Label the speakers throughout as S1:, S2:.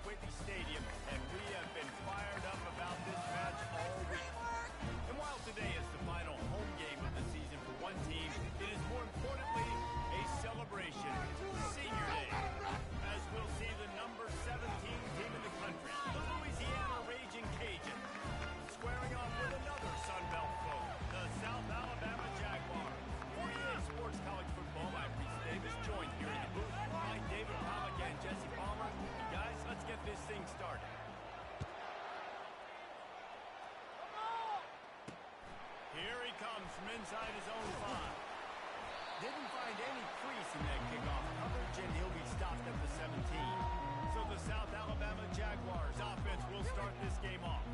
S1: Whitney Stadium, and we have been fired up about this match all week. And while today is the final home game of the season for one team, it is more importantly a celebration, Senior Day, as we'll see the number 17 team in the country, the Louisiana Raging Cajuns, squaring off with another Sun Belt foe, the South Alabama Jaguars. For EA Sports College Football, I'm Reese Davis, joined here in the booth by David Pollock and Jesse Palmer. Guys, let's get this thing started. Here he comes from inside his own 5. Didn't find any crease in that kickoff coverage, and he'll be stopped at the 17. So the South Alabama Jaguars offense will start this game off.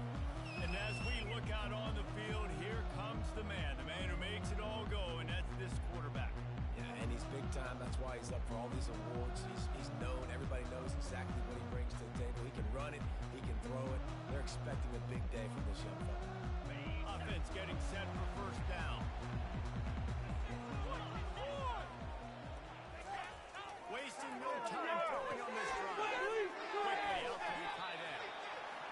S1: And as we look out on the field, here comes the man who makes it all go, and that's this quarterback.
S2: Yeah, and he's big time. That's why he's up for all these awards. He's known. Everybody knows exactly what he brings to the table. He can run it. He can throw it. They're expecting a big day from this young fella.
S1: Offense getting set for first down. Wasting no time throwing on this drive. Quickly out to the tight end.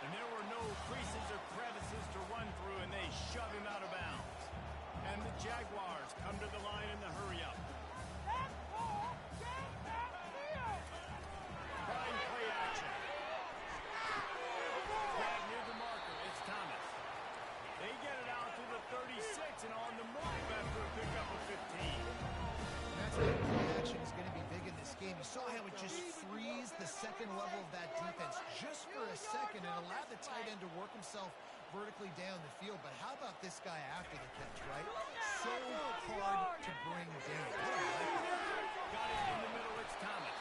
S1: And there were no creases or crevices to run through, and they shove him out of bounds. And the Jaguars come to the line in the hurry-up. Trying play action. Flag near the marker. It's Thomas. They get it out to the 36 and on the move after a pickup of 15.
S3: And that's why play action is going to be big in this game. You saw how it just frees the second level of that defense just for a second and allowed the tight end to work himself vertically down the field. But how about this guy after the catch, right? So hard to bring down.
S1: Got it in the middle. It's Thomas.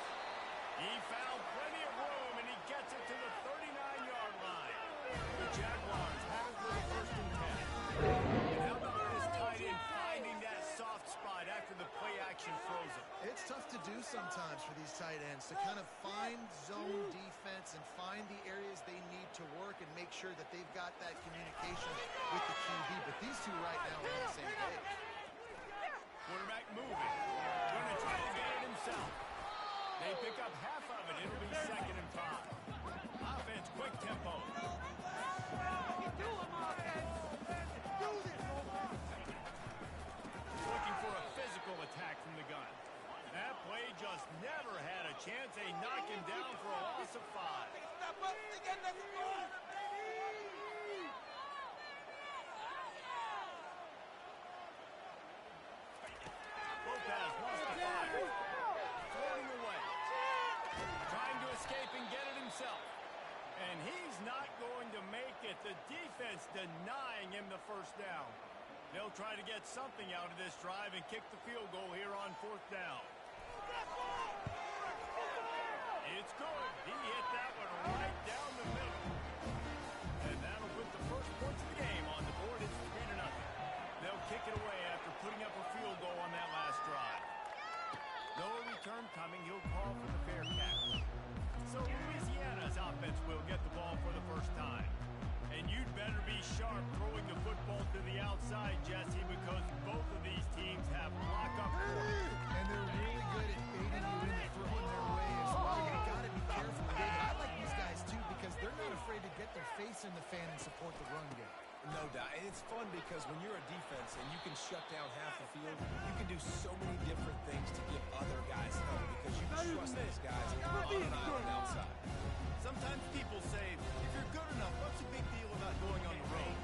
S1: He found plenty of room, and he gets it to the 39-yard line. The Jaguars have it for the 1st and 10. And how about this tight end finding that soft spot after the play action froze him?
S3: It's tough to do sometimes for these tight ends to kind of find zone defense and find the areas they need to work and make sure that they've got that communication with the QB. But these two right now are on the same page.
S1: Quarterback moving. Going to try to get it himself. They pick up half of it. It'll be 2nd and 5. Offense, quick tempo. Looking for a physical attack from the gun. That play just never had a chance. They knock him down for a loss of 5. Lopez wants to fire. Throwing away. Trying to escape and get it himself. And he's not going to make it. The defense denying him the first down. They'll try to get something out of this drive and kick the field goal here on 4th down. It's good. He hit that one right down the middle. And that'll put the first points of the game on the board. It's 3-0. They'll kick it away after putting up a field goal on that last drive. No return coming. He'll call for the fair catch. So Louisiana's offense will get the ball for the first time. And you'd better be sharp throwing the football to the outside, Jesse, because both of these teams have lock-up quarters.
S3: And they're really good at baiting you into throwing their way as well. You got to be careful, David. I like these guys, too, because they're not afraid to get their face in the fan and support the run game.
S2: No doubt. And it's fun because when you're a defense and you can shut down half the field, you can do so many different things to give other guys help because you trust these guys on an island outside.
S1: Sometimes people say, if you're good enough, what's the big deal about going on the road?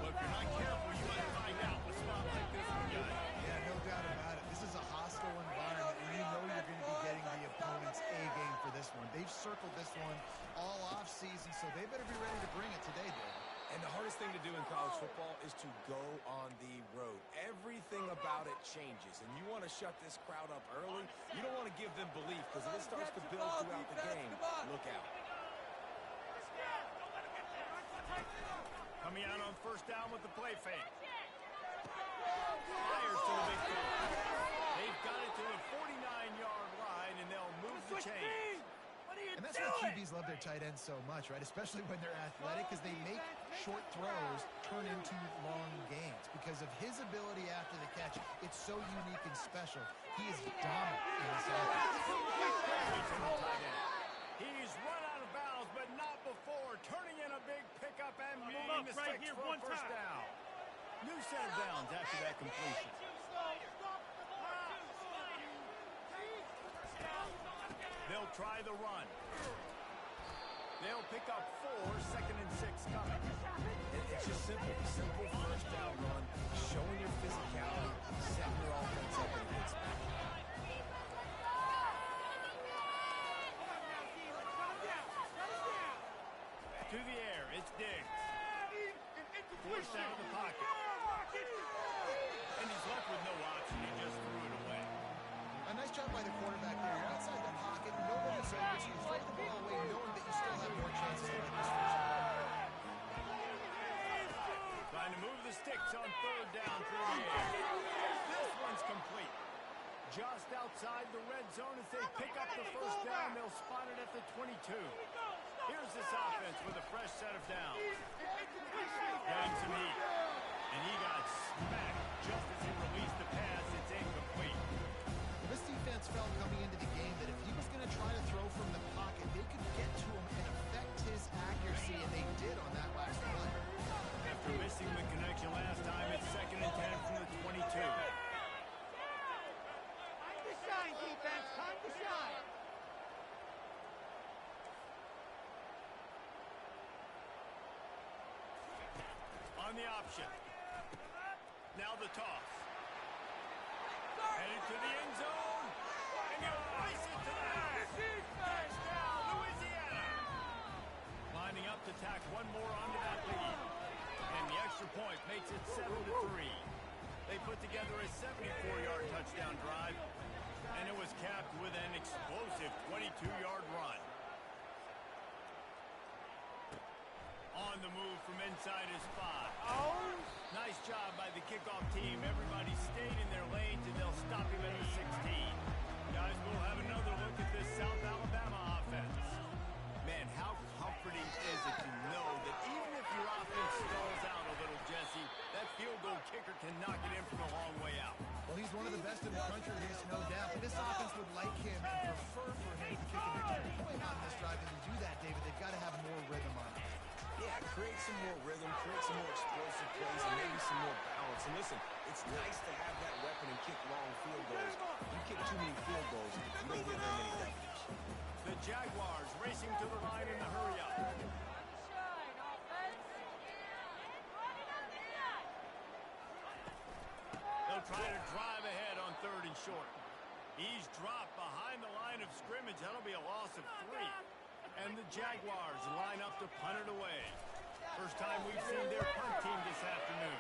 S1: But if you're not careful, you might find out a spot like this one, guys.
S3: Yeah, no doubt about it. This is a hostile environment, and you know you're going to be getting the opponent's A game for this one. They've circled this one all off-season, so they better be ready to bring it today, Dave.
S2: And the hardest thing to do in college football is to go on the road. Everything about it changes, and you want to shut this crowd up early. You don't want to give them belief, because if it starts to build throughout the game, look out.
S1: Coming out on first down with the play fake. Fires to the big throw. They've got it to the 49-yard line, and they'll move the chains.
S3: And that's why QBs love their tight ends so much, right? Especially when they're athletic, because they make short throws turn into long gains. Because of his ability after the catch, it's so unique and special. He is dominant in this offense.
S1: He's run out of bounds, but right here, one first down. New set of downs after that completion. They'll try the run. They'll pick up 4, 2nd and 6 coming.
S2: It's just simple first down run, showing your physicality, setting your offense up and gets back.
S1: To the air, it's Diggs. Forced out of the pocket. And he's left with no option. He just threw it away.
S3: A nice job by the quarterback there. You're outside the pocket. Nobody's open, so you throw the ball away knowing that you still have more chances to win this first down.
S1: Trying to move the sticks on 3rd down through the air. This one's complete. Just outside the red zone as they pick up the first down. They'll spot it at the 22. Here's this offense with a fresh set of downs. Getting some heat. And he got smacked just as he released the pass. It's incomplete.
S3: This defense felt coming into the game that if he was going to try to throw from the pocket, they could get to him and affect his accuracy, and they did on that last play.
S1: After missing the connection last time, it's 2nd and 10 from the 22.
S4: Time to shine, defense. Time to shine.
S1: On the option. Now the toss. Headed to the end zone. And you ice it to the back. Touchdown, Louisiana. Lining up to tack one more onto that lead. And the extra point makes it 7-3. They put together a 74-yard touchdown drive. And it was capped with an explosive 22-yard run. On the move from inside his 5.
S4: Oh.
S1: Nice job by the kickoff team. Everybody stayed in their lanes, and they'll stop him at the 16. Guys, we'll have another look at this South Alabama offense. Man, how comforting is it to know that even if your offense stalls out a little, Jesse, that field goal kicker can knock it in from a long way out.
S3: Well, he's one of the best in the country, there's no doubt. But this offense would like him and prefer for him to kick an extra point on this drive. And to do that, David, they've got to have more rhythm on it.
S2: Yeah, create some more rhythm, create some more explosive plays, and maybe some more balance. And listen, it's nice to have that weapon and kick long field goals. You kick too many field goals, you don't get very many W's.
S1: The Jaguars racing to the line in the hurry-up. They'll try to drive ahead on 3rd and short. He's dropped behind the line of scrimmage. That'll be a loss of 3. And the Jaguars line up to punt it away. First time we've seen their punt team this afternoon.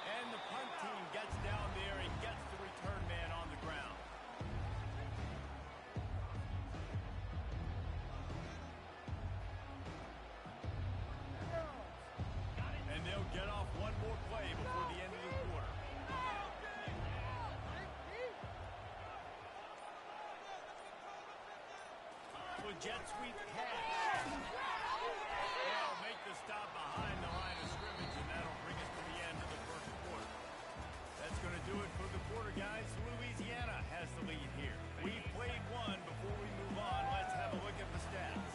S1: And the punt team gets down there and gets the return man on the ground. And they'll get off one more play before the end of the quarter. With jet sweep pass. They'll make the stop behind the line of scrimmage, and that'll bring us to the end of the first quarter. That's going to do it for the quarter, guys. Louisiana has the lead here. We've played one before we move on. Let's have a look at the stats.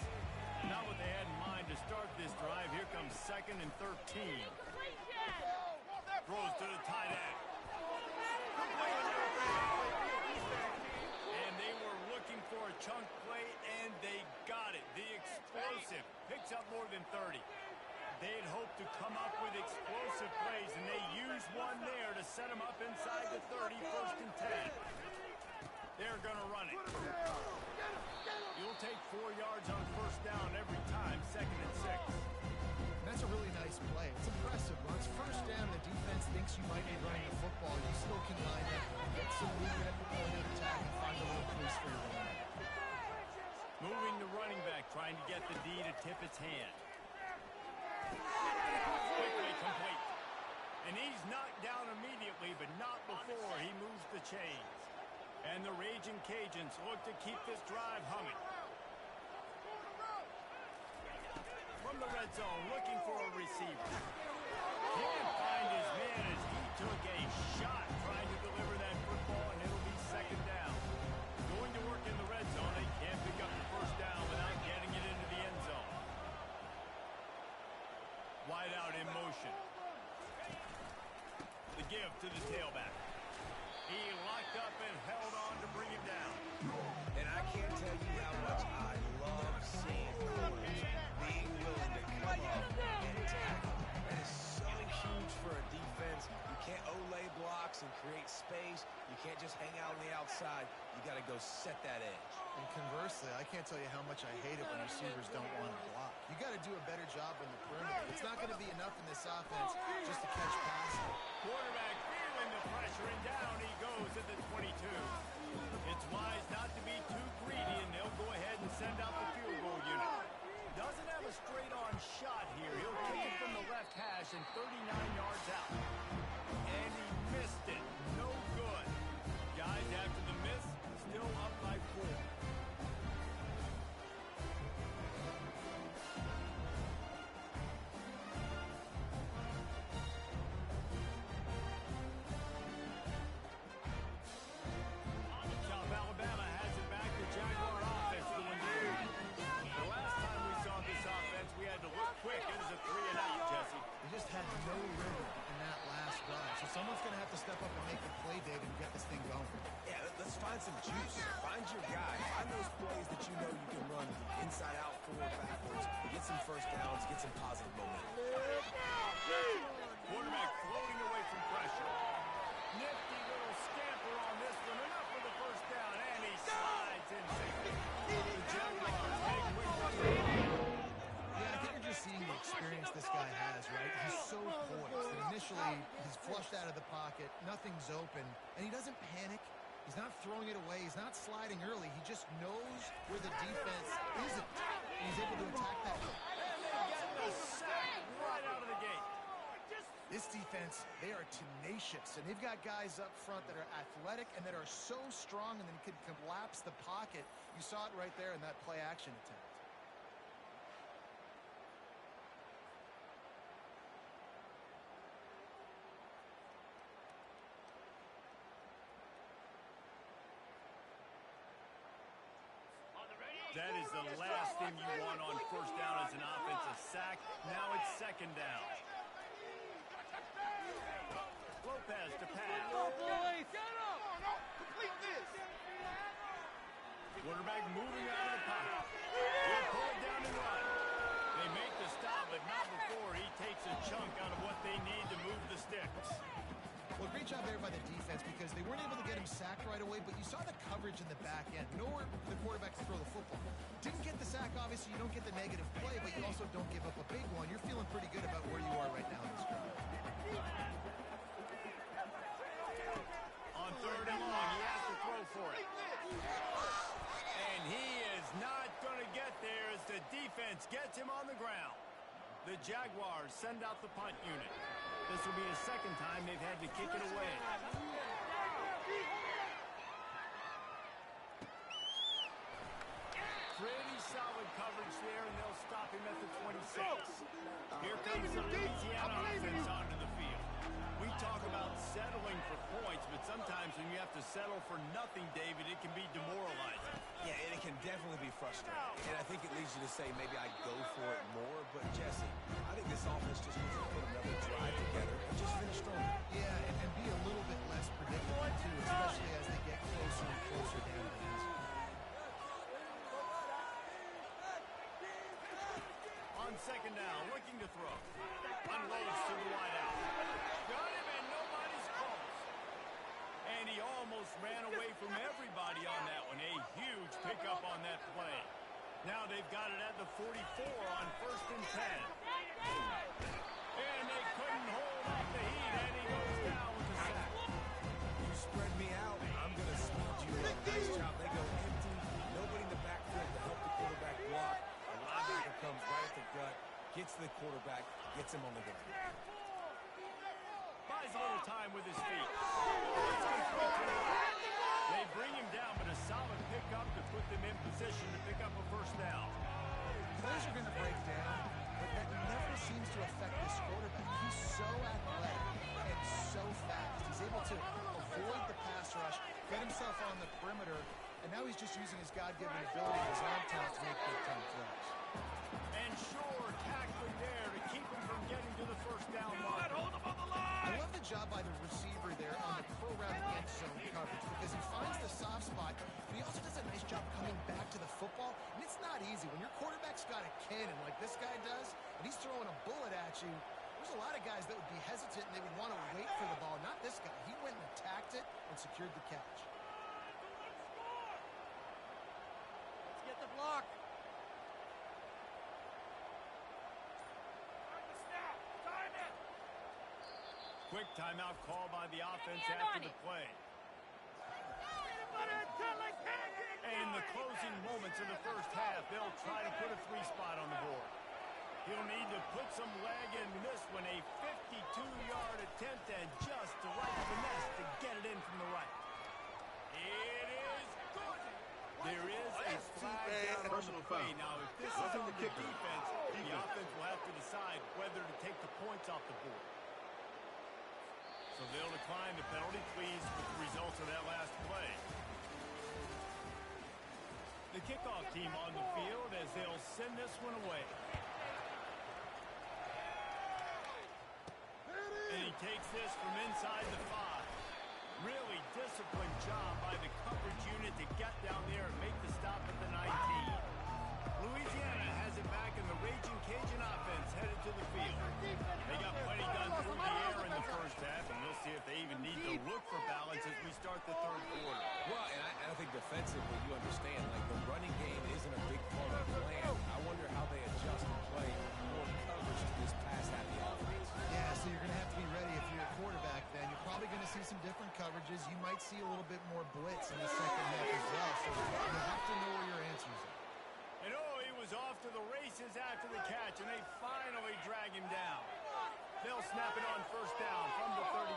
S1: Not what they had in mind to start this drive. Here comes 2nd and 13. Throws to the tight end. And they were looking for a chunk play, and they got it. The explosive picks up more than 30. They'd hoped to come up with explosive plays, and they used one there to set them up inside the 30, 1st and 10. They're going to run it. You'll take 4 yards on 1st down every time, 2nd and 6.
S3: That's a really nice play. It's impressive. Once 1st down, the defense thinks you might be running the football. You still can line up, get some movement at the point of attack, and find a little place for your running.
S1: Moving the running back, trying to get the D to tip its hand. Quickly complete. And he's knocked down immediately, but not before he moves the chains. And the Raging Cajuns look to keep this drive humming. From the red zone, looking for a receiver. Can't find his man as he took a shot trying to deliver that football, and it'll be 2nd down. Going to work in the red zone. They can't pick up the 1st down without getting it into the wide out in motion. The give to the tailback. He locked up and held on to bring him down.
S2: And I can't tell you how much I love seeing corners being willing to come up and tackle. That is so huge for a defense. You can't olay blocks and create space. You can't just hang out on the outside. You got to go set that edge.
S3: And conversely, I can't tell you how much I hate it when receivers don't want to block. You got to do a better job in the perimeter. It's not going to be enough in this offense just to catch passes.
S1: Quarterback feeling the pressure, and down he goes at the 22. It's wise not to be too greedy, and they'll go ahead and send out the field goal unit. Doesn't have a straight-on shot here. He'll kick it from the left hash and 39 yards out. And he missed it. No good. Guys, after the miss, still up by 4. South Alabama has it back. The Jaguar offense going through. The last time we saw this offense, we had to look quick. It was a 3-and-out, Jesse.
S3: They just had no rhythm in that last drive. So someone's going to have to step up and make a play, David, and get this thing going.
S2: Yeah, let's find some juice. Find your guy. Find those plays that you know you can run inside out, forward, backwards. Get some first downs. Get some positive momentum.
S1: Quarterback floating away from pressure. Nifty little scamper on this one. Enough for the first down, and he slides in safety. The Jaguars make quick return.
S3: Yeah, I think you're just seeing the experience this guy has, right? He's so poised that initially he's flushed out of the pocket, nothing's open, and he doesn't panic. He's not throwing it away. He's not sliding early. He just knows where the defense isn't, and he's able to attack that.
S1: And they get the sack right out of the gate.
S3: This defense, they are tenacious, and they've got guys up front that are athletic and that are so strong and then can collapse the pocket. You saw it right there in that play-action attempt.
S1: That is the last thing you want on first down as an offensive sack. Now it's second down. Lopez to pass.
S4: Complete this.
S1: Quarterback moving out of the pocket. He'll pull it down and run. They make the stop, but not before he takes a chunk out of what they need to move the sticks.
S3: Well, great job there by the defense because they weren't able to get him sacked right away, but you saw the coverage in the back end. Nowhere for the quarterback to throw the football. Didn't get the sack, obviously. You don't get the negative play, but you also don't give up a big one. You're feeling pretty good about where you are right now in this drive.
S1: On third and long, he has to throw for it. And he is not going to get there as the defense gets him on the ground. The Jaguars send out the punt unit. This will be the second time they've had to kick it away. Pretty solid coverage there, and they'll stop him at the 26. Here comes the Louisiana offense onto the field. We talk about settling for points, but sometimes when you have to settle for nothing, David, it can be demoralizing.
S2: Yeah, and it can definitely be frustrating. And I think it leads you to say maybe I go for it more. But, Jesse, I think this offense just needs to put another drive together and just finish strong.
S3: Yeah, and be a little bit less predictable, too, especially as they get closer and closer down to the end zone.
S1: On second down, looking to throw. Unloads to the wideout. Got him, and nobody's close. And he almost ran away from everybody on that one. A huge pickup on that play. Now they've got it at the 44 on first and 10. And they couldn't hold off the heat, and he goes down with the sack.
S2: You spread me out, I'm going to speed you up. Nice job. They go empty. Nobody in the backfield to help the quarterback block. A linebacker comes right at the gut, gets to the quarterback, gets him on the ground.
S1: Buys a little time with his feet. It's complete to the right. They bring him down, but a solid pickup to put them in position to pick up a first down.
S3: Plays are going to break down, but that never seems to affect this quarterback. He's so athletic and so fast. He's able to avoid the pass rush, get himself on the perimeter, and now he's just using his God-given ability, his arm talent to make big-time throws.
S1: And sure, tackling there to keep him from getting
S3: job coming back to the football. And it's not easy. When your quarterback's got a cannon like this guy does, and he's throwing a bullet at you, there's a lot of guys that would be hesitant and they would want to wait for the ball. Not this guy. He went and attacked it and secured the catch.
S4: Let's get the block.
S1: Quick timeout call by the offense after the play. And in the closing moments of the first half, they'll try to put a 3-spot on the board. He'll need to put some leg in this one, a 52-yard attempt, and just the right finesse to get it in from the right. It is good. There is a flag down on the play. Now, if this is on the defense, the offense will have to decide whether to take the points off the board. So they'll decline the penalty, pleased with the results of that last play. The kickoff team on the field as they'll send this one away. And he takes this from inside the 5. Really disciplined job by the coverage unit to get down there and make the stop at the 19. Louisiana has it back in the Raging Cajun offense headed to the field. They got plenty done through the air in the first half, and we'll see if they even need to look for balance as we start the third quarter.
S2: Well, and I think defensively, you understand, like the running game isn't a big part of the plan. I wonder how they adjust and play more coverage to this pass happy offense.
S3: Yeah, so you're going to have to be ready if you're a quarterback then. You're probably going to see some different coverages. You might see a little bit more blitz in the second half as well. So you have to know where your answers are.
S1: And he was off to the races after the catch, and they finally drag him down. They'll snap it on first down from the 35.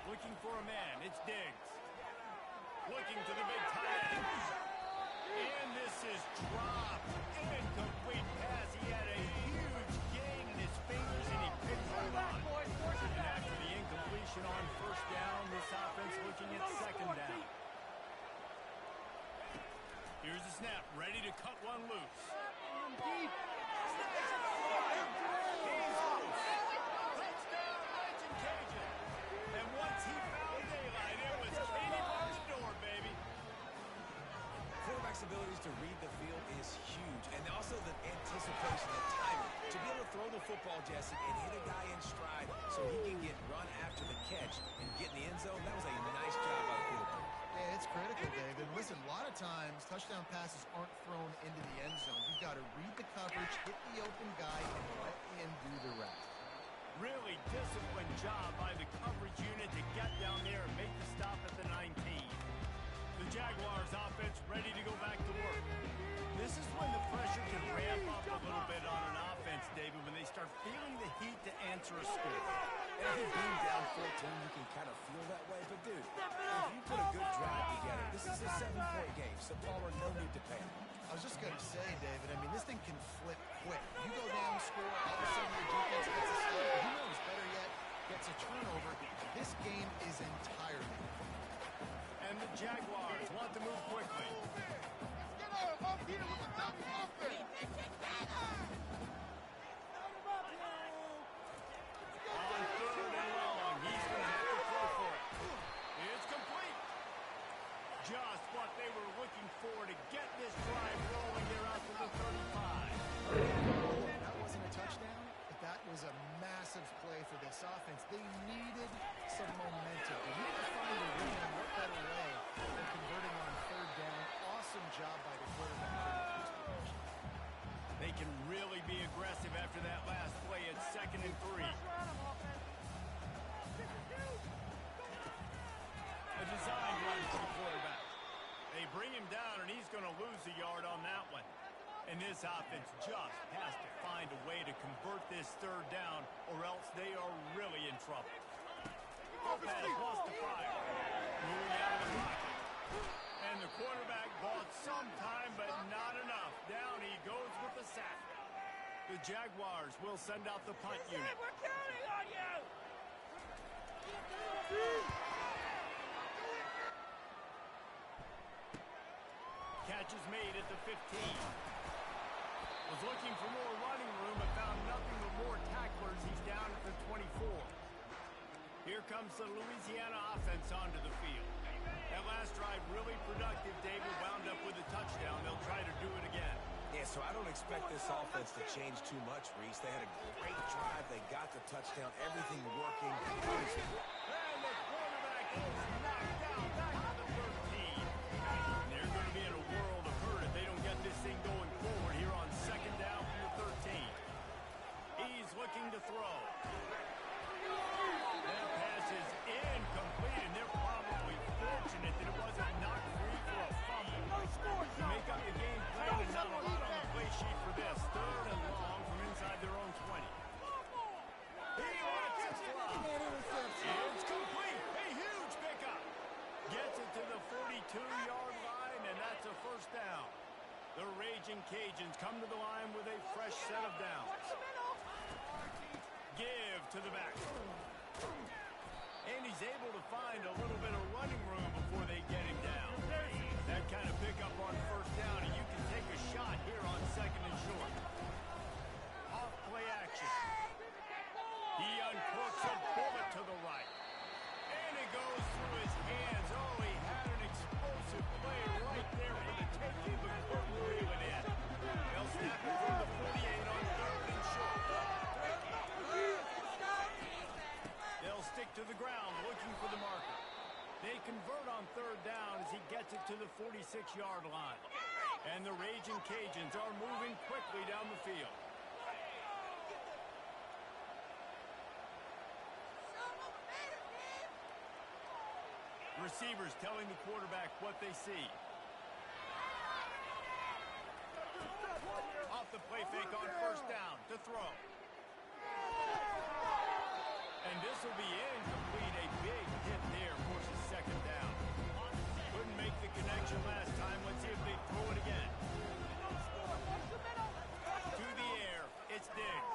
S1: Looking for a man, it's Diggs. Looking to the big tight end. And this is dropped. Incomplete pass. He had a huge gain in his fingers, and he picked hold on. And after the incompletion on first down, this offense looking at second down. Here's the snap, ready to cut one loose.
S4: Deep.
S1: He's loose. Touchdown, Raging Cajun. And once he found daylight, it was Katie on the door, baby.
S2: Quarterback's abilities to read the field is huge, and also the anticipation, the timing. To be able to throw the football, Jesse, and hit a guy in stride so he can get run after the catch and get in the end zone, that was a nice job by the quarterback.
S3: Yeah, it's critical, Dave. And listen, a lot of times touchdown passes aren't thrown into the end zone. You've got to read the coverage, hit the open guy, and let him do the rest.
S1: Really disciplined job by the coverage unit to get down there and make the stop at the 19. The Jaguars offense ready to go back to work. This is when the pressure can ramp up a little bit on an offense, David, when they start feeling the heat to answer a score.
S2: And I think being down 14, you can kind of feel that way. But, dude, if you put a good drive together, this is a 7-point game, so Palmer, no need to panic.
S3: I was just going to say, David, I mean, this thing can flip quick. You go down, score, all of a sudden your defense gets a stop. Who knows, better yet, gets a turnover. This game is entirely different.
S1: And the Jaguars want to move quickly. On third and long, he's going to have to throw for it. It's complete. Just what they were looking for to get this drive rolling here out to the 35.
S3: That wasn't a touchdown, but that was a massive play for this offense. They needed some momentum. They needed to find a win, and what better way than converting on third down. Awesome job by the quarterback.
S1: They can really be aggressive after that last play at 2nd and 3. A design run for the quarterback. They bring him down, and he's going to lose a yard on that one. And this offense just has to find a way to convert this third down, or else they are really in trouble. Pass wants to fire. Moving out of the pocket. And the quarterback bought some time, but not enough. Down he goes with the sack. The Jaguars will send out the punt unit.
S4: We're counting on you!
S1: Catch is made at the 15. Was looking for more running room, but found nothing to more tacklers. He's down at the 24. Here comes the Louisiana offense onto the field. That last drive really productive. David wound up with a touchdown. They'll try to do it again.
S2: Yeah, so I don't expect this offense to change too much, Reese. They had a great drive. They got the touchdown. Everything working.
S1: And the quarterback is knocked down back to the 13. They're going to be in a world of hurt if they don't get this thing going forward here on second down from the 13. He's looking to throw. That pass is incomplete, and they're probably fortunate that it wasn't knocked free for a fumble. To make up the game plan, and not a lot on the play sheet for this. Third and long from inside their own 20. He lets it fly. It's complete. A huge pickup. Gets it to the 42-yard line, and that's a first down. The Raging Cajuns come to the line with a fresh set of downs. Give to the back. And he's able to find a little bit of running room before they get him down. That kind of pickup on first down, and you can take a shot here on second and short. Off play action. He uncorks a bullet to the right. And it goes through his hands. Oh, he had an explosive play right there for the taking, but couldn't reel it in. They'll snap it from the 48 on third and short. They'll stick to the ground looking for the marker. They convert on third down as he gets it to the 46-yard line. And the Raging Cajuns are moving quickly down the field. Receivers telling the quarterback what they see. Off the play fake on first down to throw. And this will be incomplete. A big hit there forces second down. Couldn't make the connection last time. Let's see if they throw it again. To the air. It's Diggs.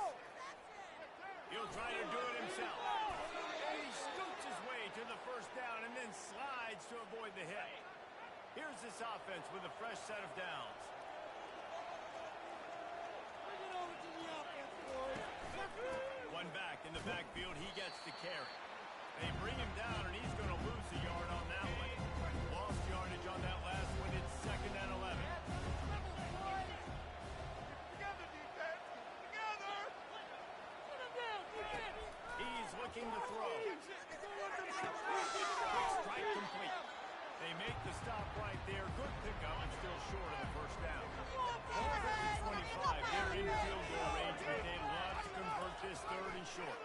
S1: He'll try to do it himself. And he scoots his way to the first down and then slides to avoid the hit. Here's this offense with a fresh set of downs. One back in the backfield. He gets the carry. They bring him down, and he's going to lose a yard on that one. Lost yardage on that last one. It's second and 11. He's looking to throw. Strike complete. They make the stop right there. Good pickup and still short of the first down. 25. They're in field goal range, but they'd love to convert this third and short.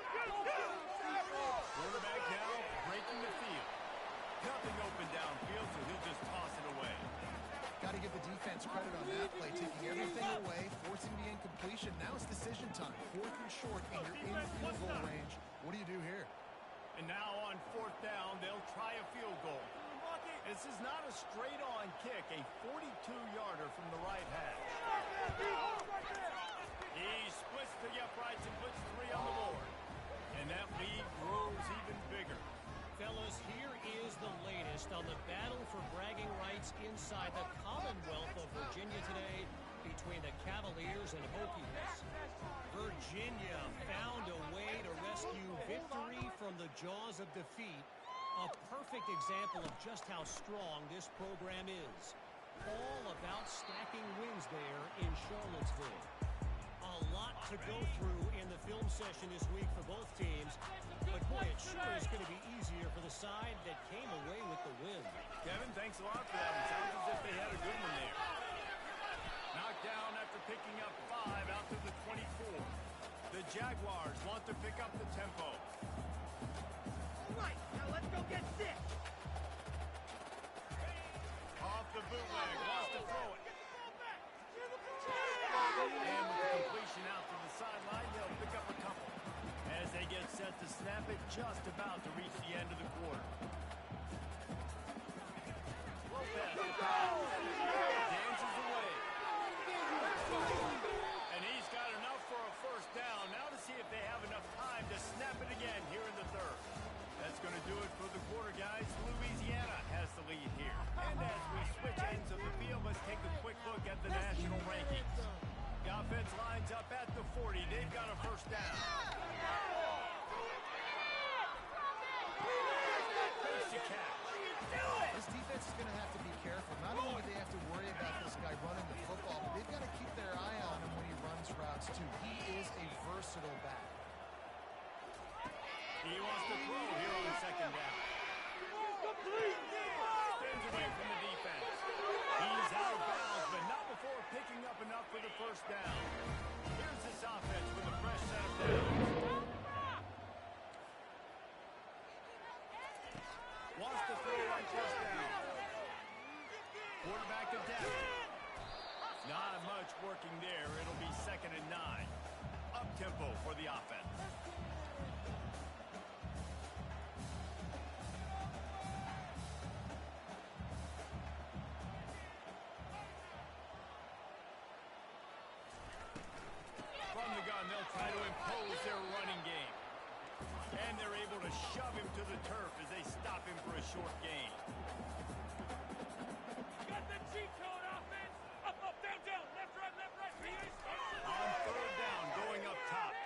S1: Quarterback now breaking the field. Nothing open downfield, so he'll just toss it away.
S3: Got to give the defense credit on that play, taking everything away, forcing the incompletion. Now it's decision time. Fourth and short, and you're in field goal range. What do you do here?
S1: And now on fourth down, they'll try a field goal. This is not a straight-on kick, a 42-yarder from the right half. He splits the uprights and puts 3 on the board. And that lead grows even bigger.
S5: Fellas, here is the latest on the battle for bragging rights inside the Commonwealth of Virginia today between the Cavaliers and Hokies. Virginia found a way to rescue victory from the jaws of defeat. A perfect example of just how strong this program is. All about stacking wins there in Charlottesville. A lot to go through in the film session this week for both teams. But boy, it sure is going to be easier for the side that came away with the win.
S1: Kevin, thanks a lot for that. It sounds as if they had a good one there. Knocked down after picking up 5 out to the 24. The Jaguars want to pick up the tempo.
S4: Right, now let's go get sick.
S1: Off the bootleg, wants to throw it. And with the completion out to the sideline, they'll pick up a couple. As they get set to snap it, just about to reach the end of the quarter. Lopez dances away. And he's got enough for a first down. Now to see if they have enough time to snap it again here in the third. That's going to do it for the quarter, guys. Louisiana has the lead here. And as we switch ends of the field, let's take a quick look at the national rankings. The offense lines up at the 14. 40. They've got a first down. Makes the catch.
S3: This defense is going to have to be careful. Not only do they have to worry about this guy running the football, but they've got to keep their eye on him when he runs routes, too. He is a versatile back.
S1: He wants to throw here on second down. Spins away from the defense. He's out of bounds, but not before picking up enough for the first down. Here's this offense with a fresh set of downs. Wants to throw on first down. Quarterback to depth. Not much working there. It'll be 2nd and 9. Up-tempo for the offense. From the gun, they'll try to impose their running game. And they're able to shove him to the turf as they stop him for a short gain.
S4: Got the cheat code offense. Up, up, down, down. Left, right, left, right.
S1: On third down, going up top.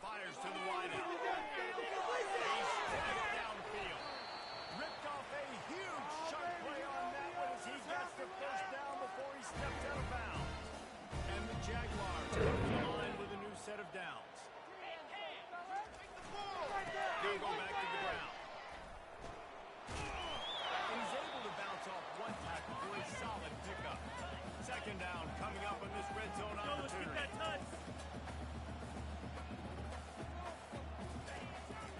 S1: Fires to the wideout. A step downfield. Ripped off a huge sharp play on that one as he gets the first down before he steps out of bounds. And the Jaguars come to the line with a new set of downs. They'll go back to the ground. And he's able to bounce off one tackle for a solid pickup. Second down coming up on this red zone opportunity.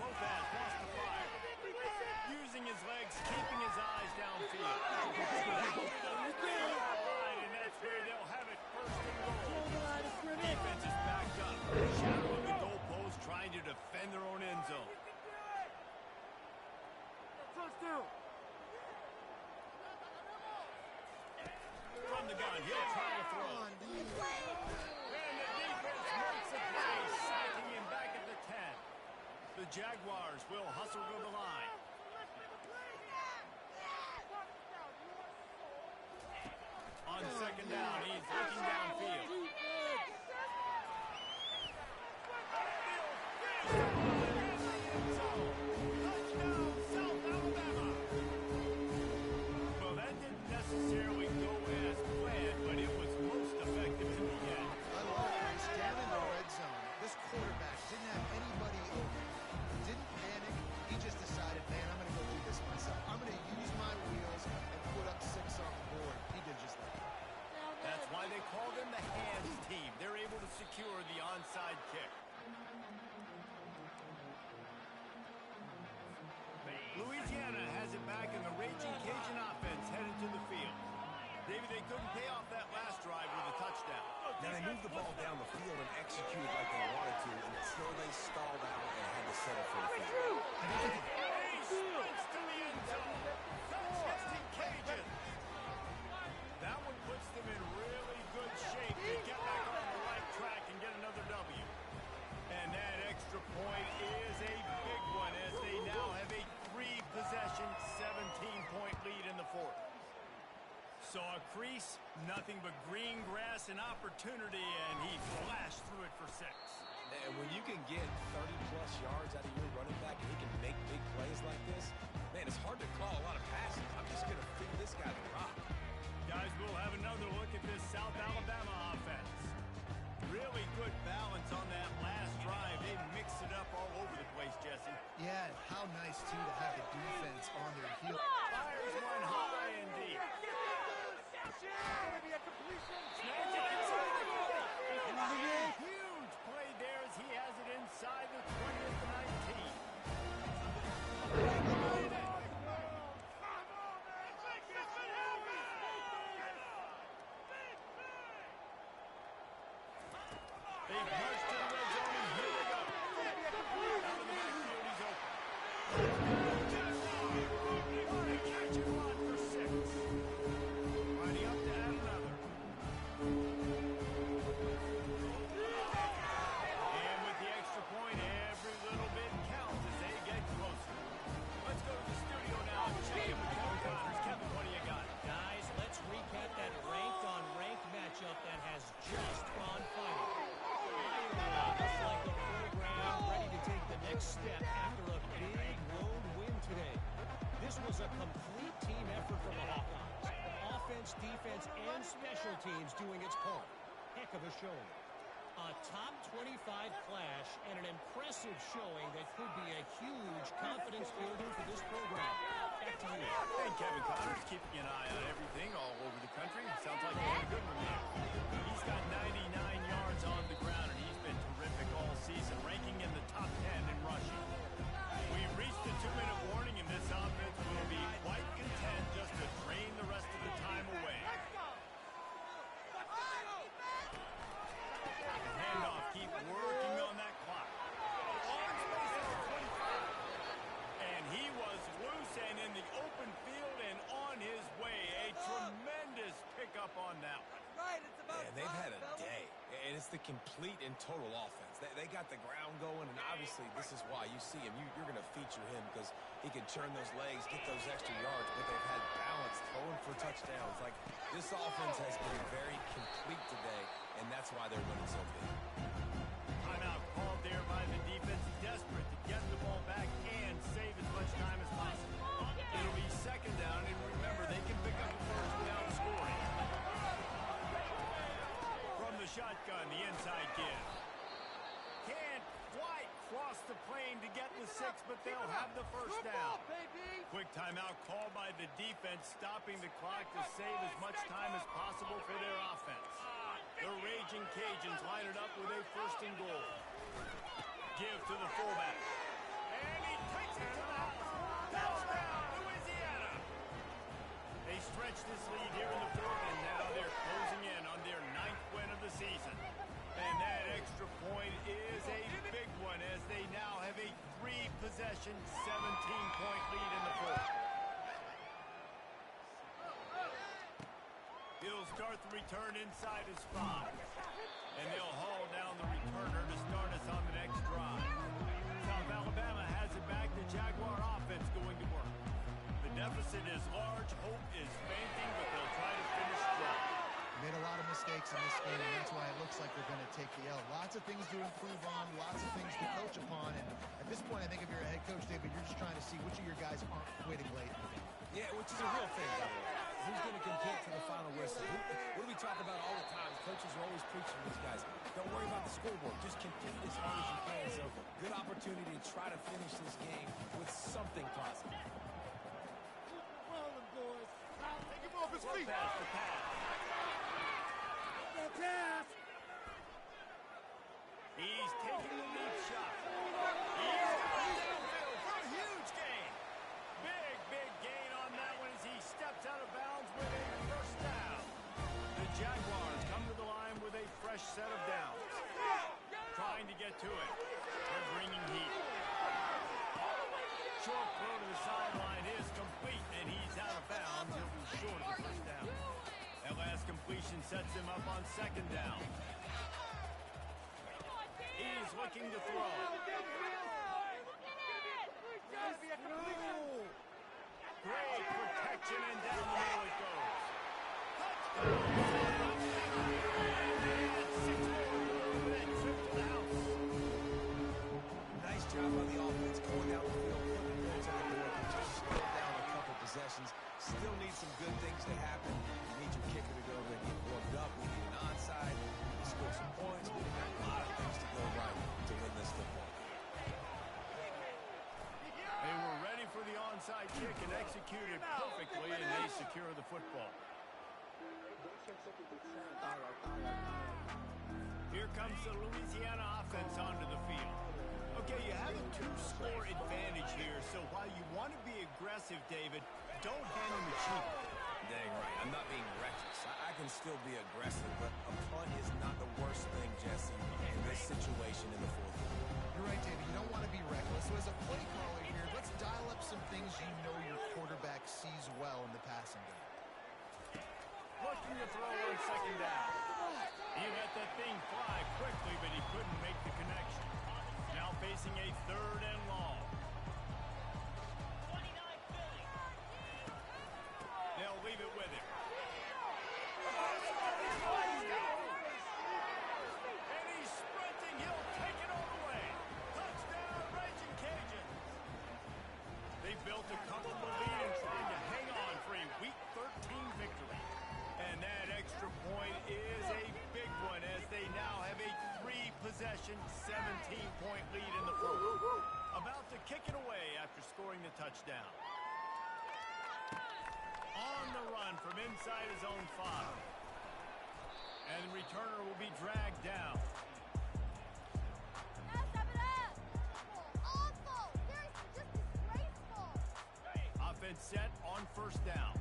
S1: Lopez wants to fire. Using his legs, keeping his eyes downfield. And that's where they'll have it first and goal. Defense is backed up. Shadowing the goalpost, trying to defend their own end zone. From the gun, he'll try to throw. And the defense makes a play, sacking him back at the 10. The Jaguars will hustle to the line. On second down, he's looking downfield. Touchdown, South Alabama. Well, that didn't necessarily go as planned, but it was most effective in the end.
S3: I love it. He's down in the red zone. This quarterback didn't have anybody open. He didn't panic. He just decided, man, I'm going to go do this myself. I'm going to use my wheels and put up 6 on the board. He did just that.
S1: That's why they call them the hands team. They're able to secure the onside kick. Louisiana has it back, and the Raging Cajun offense headed to the field. Maybe they couldn't pay off that last drive with a touchdown.
S2: Now, they moved the ball down the field and executed like they wanted to until they stalled out and had to settle for a field.
S1: He sprints to the end zone. Touchdown, Cajun. That one puts them in really good shape to get back on the right track and get another W. And that extra point is a big one as they now have a 3-possession, 17-point lead in the fourth. So a crease, nothing but green grass and opportunity, and he flashed through it for 6.
S2: And when you can get 30-plus yards out of your running back and he can make big plays like this, man, it's hard to call a lot of passes. I'm just going to feed this guy the rock.
S1: Guys, we'll have another look at this South Alabama offense. Really good balance on that last drive. They mixed it up all over the place, Jesse.
S3: Yeah, and how nice, too, to have the defense on their heel.
S1: Fires one high and deep. Snags it inside the 40. Huge play there as he has it inside the 20th to 19. They've marched to the red zone, and here they go. Out of the backfield, he's open. What a catch and run for 6. Running up to add another. And with the extra point, every little bit counts as they get closer. Let's go to the studio now and check in with Kevin Connors. Kevin, what do you got?
S5: Guys, let's recap that ranked-on-ranked matchup that has just gone Cajuns defense and special teams doing its part. Heck of a showing. A top 25 clash and an impressive showing that could be a huge confidence builder for this program. Back to you.
S1: And Kevin Connor's keeping an eye on everything all over the country. Sounds like he had a good one there. He's got 99 yards on the ground, and he's been terrific all season, ranking in the top 10 in rushing. We've reached the 2-minute warning, and this offense will be quite content just to drain the rest of the time away. Handoff, keep working on that clock. And he was loose and in the open field and on his way. A tremendous pickup on that one.
S2: And they've had a day. And it's the complete and total offense. They got the ground going, and obviously this is why you see him. You're going to feature him because he can turn those legs, get those extra yards, but they've had balance, throwing for touchdowns. Like, this offense has been very complete today, and that's why they're winning so big.
S1: Timeout called there by the defense, desperate to get the ball back and save as much time as possible. It'll be second down, and remember, they can pick up a first without scoring. From the shotgun, the inside give. Can't quite cross the plane to get the 6, but they'll have the first down. Quick timeout called by the defense, stopping the clock to save as much time as possible for their offense. The Raging Cajuns line it up with a first and goal. Give to the fullback. And he takes it to the house. Touchdown, Louisiana. They stretched this lead here in the fourth, and now they're closing in on their 9th win of the season. And that extra point is a big one as they now have a 3-possession, 17-point lead in the fourth. He'll start the return inside his 5. And they'll haul down the returner to start us on the next drive. South Alabama has it back. The Jaguar offense going to work. The deficit is large. Hope is fainting, but they'll try to finish strong.
S3: Made a lot of mistakes in this game, and that's why it looks like they're going to take the L. Lots of things to improve on, lots of things to coach upon, and at this point, I think if you're a head coach, David, you're just trying to see which of your guys aren't quitting late in the game.
S2: Yeah, which is a real thing, by the way. Who's going to compete to the final whistle? What do we talk about all the time? Coaches are always preaching to these guys. Don't worry about the scoreboard. Just compete as hard as you can. So, good opportunity to try to finish this game with something positive.
S4: Well, boys. Take him off his feet.
S1: Pass the pass.
S4: Pass.
S1: He's taking the lead shot. He's going downfield for a huge gain. Big gain on that one as he steps out of bounds with a first down. The Jaguars come to the line with a fresh set of downs. Trying to get to it. They're bringing heat. Short throw to the sideline is complete, and he's out of bounds. He'll be short of the first down. That last completion sets him up on second down. He's looking to throw. Great protection, and down the middle it goes. Touchdown! And 6 more that trip to the house.
S2: Nice job on the offense going down the field, putting points on the board, but just slow down a couple possessions. Still need some good things to happen. You need your kicker to go over and get warmed up. We need an onside. We need to score some points. We need a lot of things to go right to win this football game.
S1: They were ready for the onside kick and executed perfectly, and they secure the football. Here comes the Louisiana offense onto the field. Okay, you have a 2-score advantage here, so while you want to be aggressive, David, don't hand him a cheat.
S2: Dang right. I'm not being reckless. I can still be aggressive, but a punt is not the worst thing, Jesse, in this situation in the fourth quarter.
S3: You're right, David. You don't want to be reckless. So as a play caller here, let's dial up some things you know your quarterback sees well in the passing game.
S1: Looking to throw on second down. He let that thing fly quickly, but he couldn't make the connection. Now facing a 3rd and long. They'll leave it with him. And he's sprinting. He'll take it all the way. Touchdown, Raging Cajuns. They built a comfortable lead and trying to hang on for a Week 13 victory. kick it away after scoring the touchdown. On the run from inside his own 5. And the returner will be dragged down. Offense set on first down.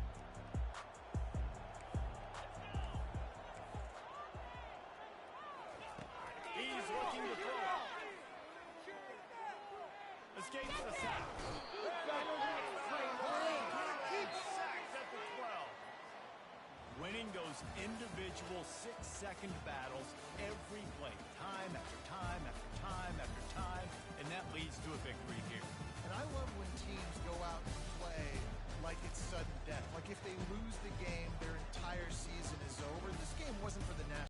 S1: He's looking to throw. Escapes the sack. Sacked at the 12. Winning those individual 6-second battles every play, time after time after time after time, and that leads to a victory here.
S3: And I love when teams go out and play like it's sudden death. Like if they